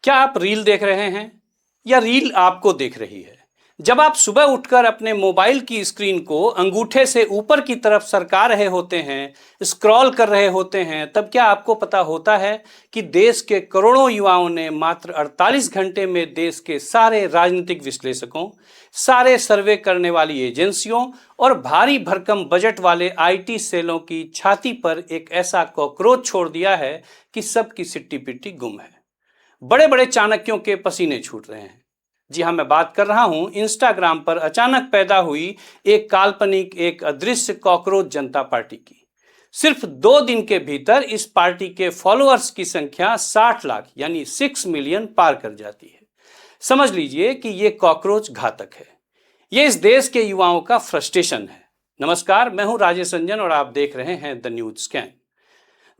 क्या आप रील देख रहे हैं या रील आपको देख रही है? जब आप सुबह उठकर अपने मोबाइल की स्क्रीन को अंगूठे से ऊपर की तरफ सरका रहे होते हैं, स्क्रॉल कर रहे होते हैं, तब क्या आपको पता होता है कि देश के करोड़ों युवाओं ने मात्र 48 घंटे में देश के सारे राजनीतिक विश्लेषकों, सारे सर्वे करने वाली एजेंसियों और भारी भरकम बजट वाले आईटी सेलों की छाती पर एक ऐसा कॉकरोच छोड़ दिया है कि सबकी सिट्टी पिट्टी गुम है। बड़े बड़े चाणक्यों के पसीने छूट रहे हैं। जी हाँ, मैं बात कर रहा हूं इंस्टाग्राम पर अचानक पैदा हुई एक काल्पनिक, एक अदृश्य कॉकरोच जनता पार्टी की। सिर्फ 2 दिन के भीतर इस पार्टी के फॉलोअर्स की संख्या 60 लाख यानी 6 मिलियन पार कर जाती है। समझ लीजिए कि ये कॉकरोच घातक है। ये इस देश के युवाओं का फ्रस्ट्रेशन है। नमस्कार, मैं हूं राजेश रंजन और आप देख रहे हैं द न्यूज स्कैन।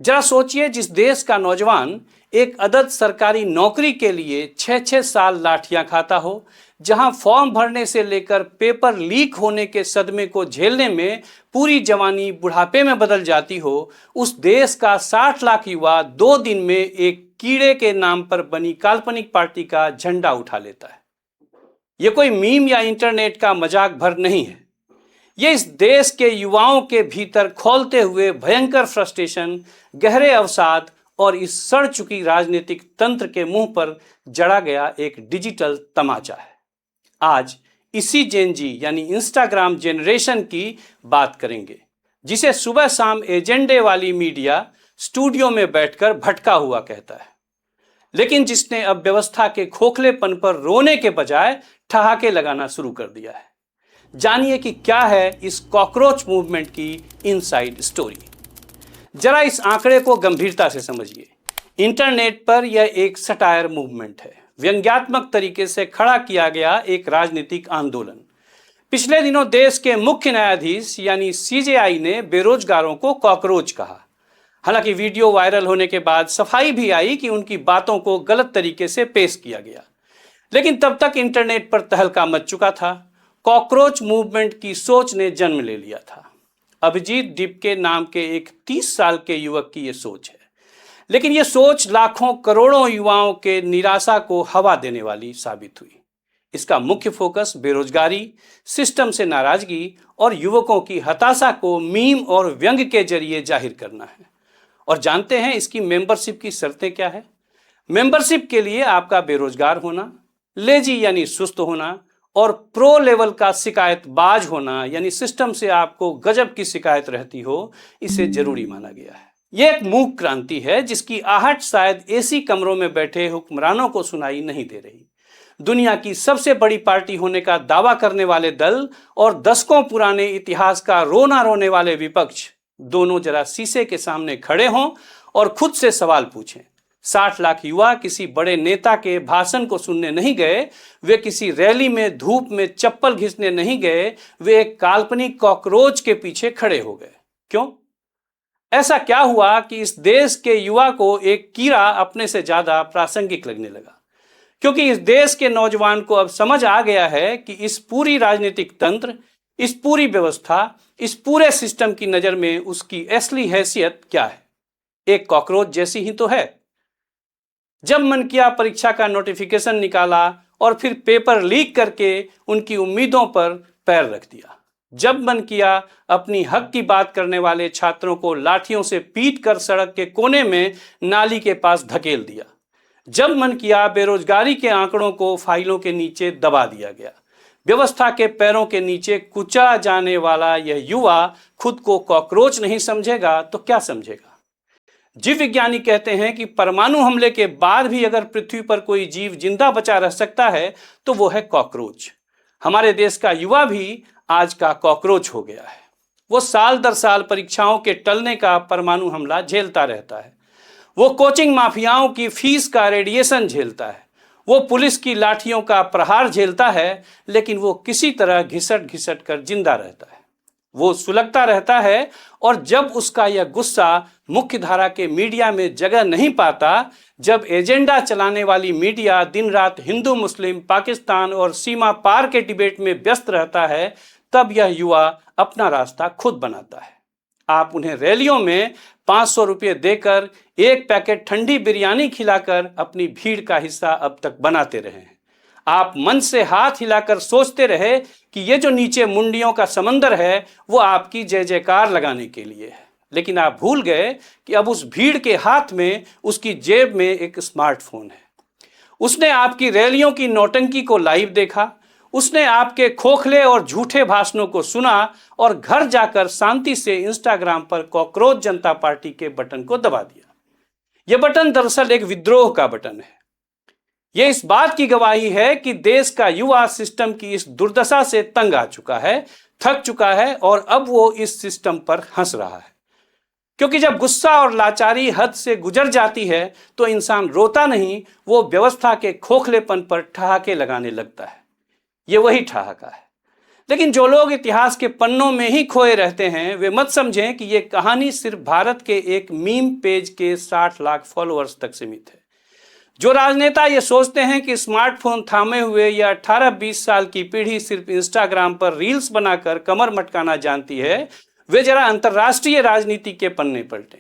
जरा सोचिए, जिस देश का नौजवान एक अदद सरकारी नौकरी के लिए 6-6 साल लाठियां खाता हो, जहां फॉर्म भरने से लेकर पेपर लीक होने के सदमे को झेलने में पूरी जवानी बुढ़ापे में बदल जाती हो, उस देश का 60 लाख युवा 2 दिन में एक कीड़े के नाम पर बनी काल्पनिक पार्टी का झंडा उठा लेता है। यह कोई मीम या इंटरनेट का मजाक भर नहीं है। ये इस देश के युवाओं के भीतर खोलते हुए भयंकर फ्रस्ट्रेशन, गहरे अवसाद और इस सड़ चुकी राजनीतिक तंत्र के मुंह पर जड़ा गया एक डिजिटल तमाचा है। आज इसी जेन जी यानी इंस्टाग्राम जेनरेशन की बात करेंगे, जिसे सुबह शाम एजेंडे वाली मीडिया स्टूडियो में बैठकर भटका हुआ कहता है, लेकिन जिसने अब व्यवस्था के खोखलेपन पर रोने के बजाय ठहाके लगाना शुरू कर दिया है। जानिए कि क्या है इस कॉकरोच मूवमेंट की इनसाइड स्टोरी। जरा इस आंकड़े को गंभीरता से समझिए। इंटरनेट पर यह एक सटायर मूवमेंट है, व्यंग्यात्मक तरीके से खड़ा किया गया एक राजनीतिक आंदोलन। पिछले दिनों देश के मुख्य न्यायाधीश यानी सीजेआई ने बेरोजगारों को कॉकरोच कहा। हालांकि वीडियो वायरल होने के बाद सफाई भी आई कि उनकी बातों को गलत तरीके से पेश किया गया, लेकिन तब तक इंटरनेट पर तहलका मच चुका था। कॉकरोच मूवमेंट की सोच ने जन्म ले लिया था। अभिजीत डिपके नाम के एक 30 साल के युवक की यह सोच है, लेकिन यह सोच लाखों करोड़ों युवाओं के निराशा को हवा देने वाली साबित हुई। इसका मुख्य फोकस बेरोजगारी, सिस्टम से नाराजगी और युवकों की हताशा को मीम और व्यंग के जरिए जाहिर करना है। और जानते हैं इसकी मेंबरशिप की शर्तें क्या है? मेंबरशिप के लिए आपका बेरोजगार होना, लेजी यानी सुस्त होना और प्रो लेवल का शिकायतबाज होना यानी सिस्टम से आपको गजब की शिकायत रहती हो, इसे जरूरी माना गया है। यह एक मूक क्रांति है जिसकी आहट शायद एसी कमरों में बैठे हुक्मरानों को सुनाई नहीं दे रही। दुनिया की सबसे बड़ी पार्टी होने का दावा करने वाले दल और दशकों पुराने इतिहास का रोना रोने वाले विपक्ष, दोनों जरा शीशे के सामने खड़े हों और खुद से सवाल पूछें। 60 लाख युवा किसी बड़े नेता के भाषण को सुनने नहीं गए, वे किसी रैली में धूप में चप्पल घिसने नहीं गए, वे एक काल्पनिक कॉकरोच के पीछे खड़े हो गए। क्यों? ऐसा क्या हुआ कि इस देश के युवा को एक कीड़ा अपने से ज्यादा प्रासंगिक लगने लगा? क्योंकि इस देश के नौजवान को अब समझ आ गया है कि इस पूरी राजनीतिक तंत्र, इस पूरी व्यवस्था, इस पूरे सिस्टम की नजर में उसकी असली हैसियत क्या है? एक कॉकरोच जैसी ही तो है। जब मन किया परीक्षा का नोटिफिकेशन निकाला और फिर पेपर लीक करके उनकी उम्मीदों पर पैर रख दिया। जब मन किया अपनी हक की बात करने वाले छात्रों को लाठियों से पीट कर सड़क के कोने में नाली के पास धकेल दिया। जब मन किया बेरोजगारी के आंकड़ों को फाइलों के नीचे दबा दिया गया। व्यवस्था के पैरों के नीचे कुचला जाने वाला यह युवा खुद को कॉकरोच नहीं समझेगा तो क्या समझेगा? जीव विज्ञानी कहते हैं कि परमाणु हमले के बाद भी अगर पृथ्वी पर कोई जीव जिंदा बचा रह सकता है तो वो है कॉकरोच। हमारे देश का युवा भी आज का कॉकरोच हो गया है। वो साल दर साल परीक्षाओं के टलने का परमाणु हमला झेलता रहता है। वो कोचिंग माफियाओं की फीस का रेडिएशन झेलता है। वो पुलिस की लाठियों का प्रहार झेलता है, लेकिन वो किसी तरह घिसट घिसट कर जिंदा रहता है। वो सुलगता रहता है और जब उसका यह गुस्सा मुख्य धारा के मीडिया में जगह नहीं पाता, जब एजेंडा चलाने वाली मीडिया दिन रात हिंदू मुस्लिम, पाकिस्तान और सीमा पार के डिबेट में व्यस्त रहता है, तब यह युवा अपना रास्ता खुद बनाता है। आप उन्हें रैलियों में 500 रुपये देकर एक पैकेट ठंडी बिरयानी खिलाकर अपनी भीड़ का हिस्सा अब तक बनाते रहे हैं। आप मन से हाथ हिलाकर सोचते रहे कि ये जो नीचे मुंडियों का समंदर है वो आपकी जय जयकार लगाने के लिए है, लेकिन आप भूल गए कि अब उस भीड़ के हाथ में उसकी जेब में एक स्मार्टफोन है। उसने आपकी रैलियों की नौटंकी को लाइव देखा, उसने आपके खोखले और झूठे भाषणों को सुना और घर जाकर शांति से इंस्टाग्राम पर कॉकरोच जनता पार्टी के बटन को दबा दिया। यह बटन दरअसल एक विद्रोह का बटन है। यह इस बात की गवाही है कि देश का युवा सिस्टम की इस दुर्दशा से तंग आ चुका है, थक चुका है और अब वो इस सिस्टम पर हंस रहा है। क्योंकि जब गुस्सा और लाचारी हद से गुजर जाती है तो इंसान रोता नहीं, वो व्यवस्था के खोखलेपन पर ठहाके लगाने लगता है। ये वही ठहाका है। लेकिन जो लोग इतिहास के पन्नों में ही खोए रहते हैं वे मत समझें कि ये कहानी सिर्फ भारत के एक मीम पेज के 60 लाख फॉलोअर्स तक सीमित है। जो राजनेता ये सोचते हैं कि स्मार्टफोन थामे हुए या 18-20 साल की पीढ़ी सिर्फ इंस्टाग्राम पर रील्स बनाकर कमर मटकाना जानती है, वे जरा अंतर्राष्ट्रीय राजनीति के पन्ने पलटें,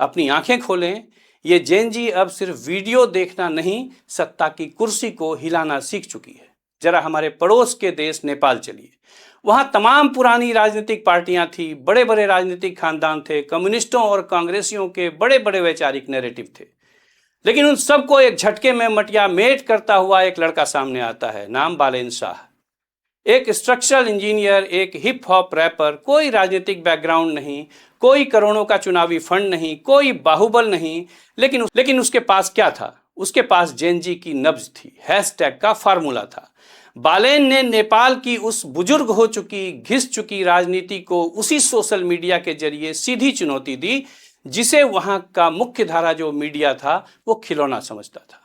अपनी आंखें खोलें। ये जेन जी अब सिर्फ वीडियो देखना नहीं, सत्ता की कुर्सी को हिलाना सीख चुकी है। जरा हमारे पड़ोस के देश नेपाल चलिए। वहां तमाम पुरानी राजनीतिक पार्टियां थी, बड़े बड़े राजनीतिक खानदान थे, कम्युनिस्टों और कांग्रेसियों के बड़े बड़े वैचारिक नैरेटिव थे। लेकिन उन सबको एक झटके में मटिया मेट करता हुआ एक लड़का सामने आता है, नाम बालेन शाह। एक स्ट्रक्चरल इंजीनियर, एक हिप हॉप रैपर, कोई राजनीतिक बैकग्राउंड नहीं, कोई करोड़ों का चुनावी फंड नहीं, कोई बाहुबल नहीं, लेकिन उसके पास क्या था? उसके पास जेन जी की नब्ज थी, हैशटैग का फार्मूला था। बालेन ने नेपाल की उस बुजुर्ग हो चुकी, घिस चुकी राजनीति को उसी सोशल मीडिया के जरिए सीधी चुनौती दी जिसे वहां का मुख्य धारा जो मीडिया था वो खिलौना समझता था।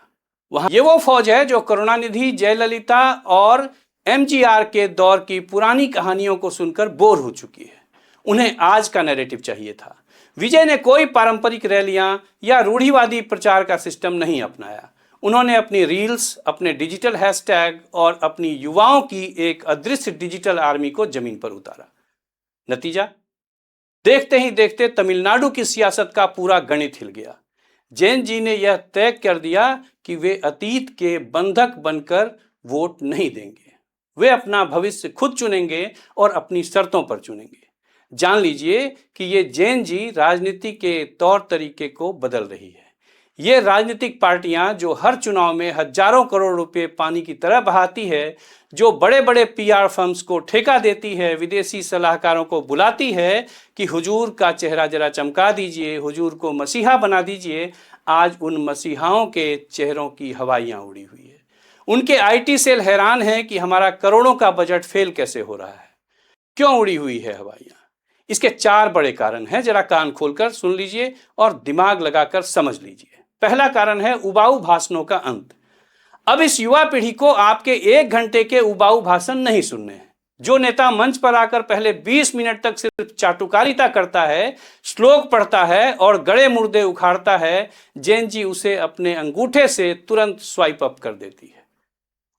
वहां ये वो फौज है जो करुणानिधि, जयललिता और एमजीआर के दौर की पुरानी कहानियों को सुनकर बोर हो चुकी है। उन्हें आज का नैरेटिव चाहिए था। विजय ने कोई पारंपरिक रैलियां या रूढ़िवादी प्रचार का सिस्टम नहीं अपनाया। उन्होंने अपनी रील्स, अपने डिजिटल हैशटैग और अपनी युवाओं की एक अदृश्य डिजिटल आर्मी को जमीन पर उतारा। नतीजा, देखते ही देखते तमिलनाडु की सियासत का पूरा गणित हिल गया। जैन जी ने यह तय कर दिया कि वे अतीत के बंधक बनकर वोट नहीं देंगे। वे अपना भविष्य खुद चुनेंगे और अपनी शर्तों पर चुनेंगे। जान लीजिए कि ये जैन जी राजनीति के तौर तरीके को बदल रही है। ये राजनीतिक पार्टियां जो हर चुनाव में हजारों करोड़ रुपए पानी की तरह बहाती है, जो बड़े बड़े पीआर फर्म्स को ठेका देती है, विदेशी सलाहकारों को बुलाती है कि हुजूर का चेहरा जरा चमका दीजिए, हुजूर को मसीहा बना दीजिए, आज उन मसीहाओं के चेहरों की हवाइयां उड़ी हुई है। उनके आईटी सेल हैरान है कि हमारा करोड़ों का बजट फेल कैसे हो रहा है। क्यों उड़ी हुई है हवाइयां? इसके 4 बड़े कारण हैं, जरा कान खोलकर सुन लीजिए और दिमाग लगाकर समझ लीजिए। पहला कारण है उबाऊ भाषणों का अंत। अब इस युवा पीढ़ी को आपके 1 घंटे के उबाऊ भाषण नहीं सुनने हैं। जो नेता मंच पर आकर पहले 20 मिनट तक सिर्फ चाटुकारिता करता है, श्लोक पढ़ता है और गड़े मुर्दे उखाड़ता है, जैन जी उसे अपने अंगूठे से तुरंत स्वाइप अप कर देती है।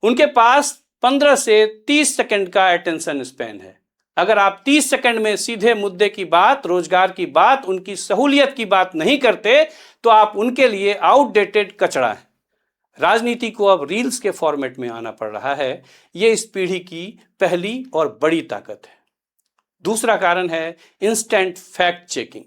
उनके पास 15 से 30 सेकंड का अटेंशन स्पैन है। अगर आप 30 सेकंड में सीधे मुद्दे की बात, रोजगार की बात, उनकी सहूलियत की बात नहीं करते तो आप उनके लिए आउटडेटेड कचरा हैं। राजनीति को अब रील्स के फॉर्मेट में आना पड़ रहा है। यह इस पीढ़ी की पहली और बड़ी ताकत है। दूसरा कारण है इंस्टेंट फैक्ट चेकिंग।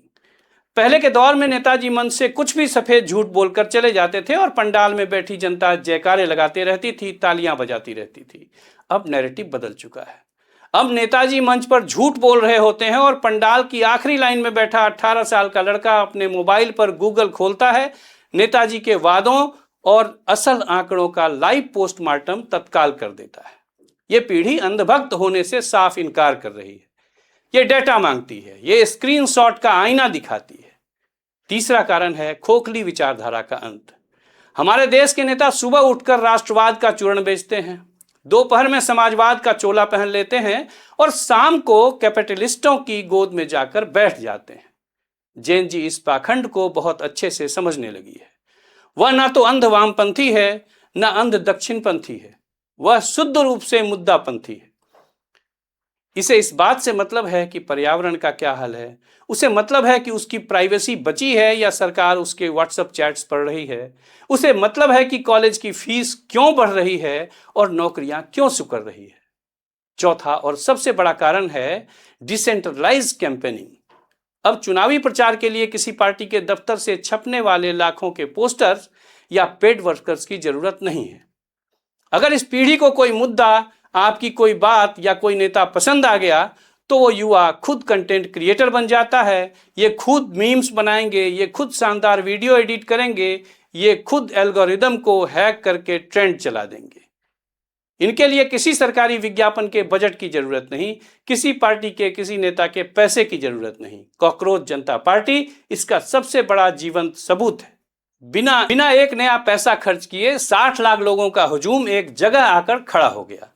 पहले के दौर में नेताजी मंच से कुछ भी सफेद झूठ बोलकर चले जाते थे और पंडाल में बैठी जनता जयकारे लगाते रहती थी, तालियां बजाती रहती थी। अब नैरेटिव बदल चुका है। अब नेताजी मंच पर झूठ बोल रहे होते हैं और पंडाल की आखिरी लाइन में बैठा 18 साल का लड़का अपने मोबाइल पर गूगल खोलता है, नेताजी के वादों और असल आंकड़ों का लाइव पोस्टमार्टम तत्काल कर देता है। यह पीढ़ी अंधभक्त होने से साफ इनकार कर रही है। यह डेटा मांगती है, यह स्क्रीनशॉट का आईना दिखाती है। तीसरा कारण है खोखली विचारधारा का अंत। हमारे देश के नेता सुबह उठकर राष्ट्रवाद का चूर्ण बेचते हैं, दोपहर में समाजवाद का चोला पहन लेते हैं और शाम को कैपिटलिस्टों की गोद में जाकर बैठ जाते हैं। जैन जी इस पाखंड को बहुत अच्छे से समझने लगी है। वह ना तो अंध वामपंथी है, ना अंध दक्षिणपंथी है, वह शुद्ध रूप से मुद्दापंथी है। इसे इस बात से मतलब है कि पर्यावरण का क्या हाल है, उसे मतलब है कि उसकी प्राइवेसी बची है या सरकार उसके व्हाट्सएप चैट्स पढ़ रही है, उसे मतलब है कि कॉलेज की फीस क्यों बढ़ रही है और नौकरियां क्यों सिकुड़ रही है। चौथा और सबसे बड़ा कारण है डिसेंट्रलाइज कैंपेनिंग। अब चुनावी प्रचार के लिए किसी पार्टी के दफ्तर से छपने वाले लाखों के पोस्टर्स या पेड वर्कर्स की जरूरत नहीं है। अगर इस पीढ़ी को कोई मुद्दा, आपकी कोई बात या कोई नेता पसंद आ गया तो वो युवा खुद कंटेंट क्रिएटर बन जाता है। ये खुद मीम्स बनाएंगे, ये खुद शानदार वीडियो एडिट करेंगे, ये खुद एल्गोरिदम को हैक करके ट्रेंड चला देंगे। इनके लिए किसी सरकारी विज्ञापन के बजट की जरूरत नहीं, किसी पार्टी के किसी नेता के पैसे की जरूरत नहीं। कॉकरोच जनता पार्टी इसका सबसे बड़ा जीवंत सबूत है। बिना बिना एक नया पैसा खर्च किए 60 लाख लोगों का हुजूम एक जगह आकर खड़ा हो गया।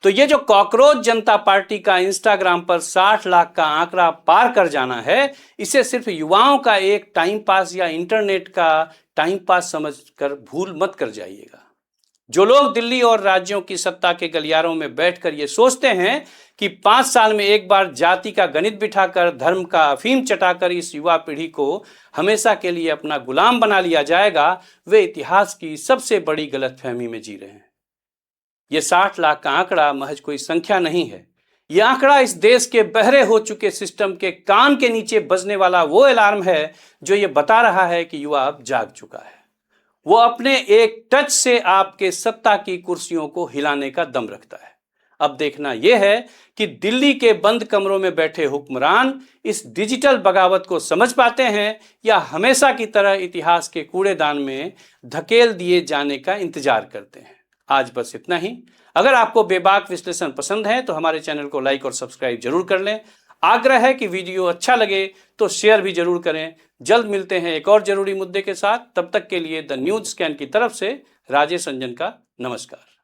तो ये जो कॉकरोच जनता पार्टी का इंस्टाग्राम पर 60 लाख का आंकड़ा पार कर जाना है, इसे सिर्फ युवाओं का एक टाइम पास या इंटरनेट का टाइम पास समझकर भूल मत कर जाइएगा। जो लोग दिल्ली और राज्यों की सत्ता के गलियारों में बैठकर ये सोचते हैं कि 5 साल में एक बार जाति का गणित बिठाकर, धर्म का अफीम चटाकर इस युवा पीढ़ी को हमेशा के लिए अपना गुलाम बना लिया जाएगा, वे इतिहास की सबसे बड़ी गलतफहमी में जी रहे हैं। ये 60 लाख का आंकड़ा महज कोई संख्या नहीं है। यह आंकड़ा इस देश के बहरे हो चुके सिस्टम के कान के नीचे बजने वाला वो अलार्म है जो ये बता रहा है कि युवा अब जाग चुका है। वो अपने एक टच से आपके सत्ता की कुर्सियों को हिलाने का दम रखता है। अब देखना यह है कि दिल्ली के बंद कमरों में बैठे हुक्मरान इस डिजिटल बगावत को समझ पाते हैं या हमेशा की तरह इतिहास के कूड़ेदान में धकेल दिए जाने का इंतजार करते हैं। आज बस इतना ही। अगर आपको बेबाक विश्लेषण पसंद है तो हमारे चैनल को लाइक और सब्सक्राइब जरूर कर लें। आग्रह है कि वीडियो अच्छा लगे तो शेयर भी जरूर करें। जल्द मिलते हैं एक और जरूरी मुद्दे के साथ। तब तक के लिए द न्यूज स्कैन की तरफ से राजेश रंजन का नमस्कार।